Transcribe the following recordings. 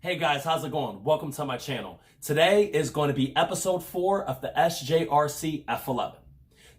Hey guys, how's it going? Welcome to my channel. Today is going to be episode 4 of the SJRC F11.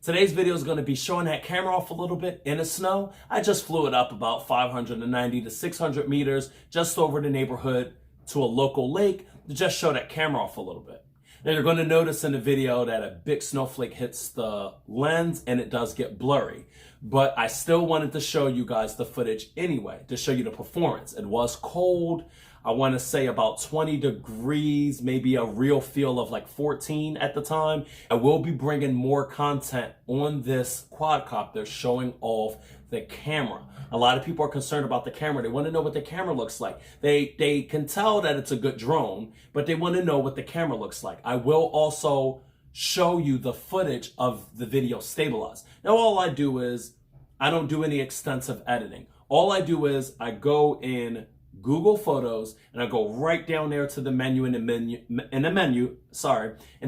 Today's video is going to be showing that camera off a little bit in the snow. I just flew it up about 590 to 600 meters just over the neighborhood to a local lake to just show that camera off a little bit. Now you're going to notice in the video that a big snowflake hits the lens and it does get blurry. But I still wanted to show you guys the footage anyway, to show you the performance. It was cold. I want to say about 20 degrees, maybe a real feel of like 14 at the time. I will be bringing more content on this quadcopter showing off the camera. A lot of people are concerned about the camera. They want to know what the camera looks like. They can tell that it's a good drone, but they want to know what the camera looks like. I will also show you the footage of the video stabilized. Now all I do is, I don't do any extensive editing. All I do is I go in Google Photos and I go right down there to the menu and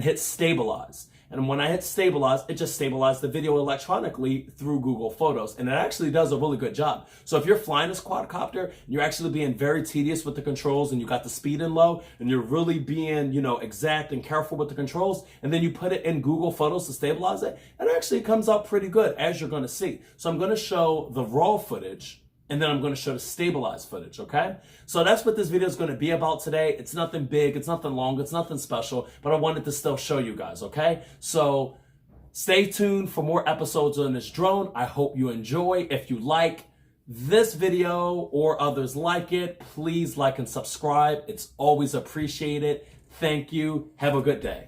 hit stabilize. And when I hit stabilize, it just stabilized the video electronically through Google Photos. And it actually does a really good job. So if you're flying this quadcopter and you're actually being very tedious with the controls and you got the speed in low and you're really being, exact and careful with the controls, and then you put it in Google Photos to stabilize it, it actually comes out pretty good, as you're going to see. So I'm going to show the raw footage and then I'm going to show the stabilized footage, okay? So that's what this video is going to be about today. It's nothing big, it's nothing long, it's nothing special, but I wanted to still show you guys, okay? So stay tuned for more episodes on this drone. I hope you enjoy. If you like this video or others like it, please like and subscribe. It's always appreciated. Thank you. Have a good day.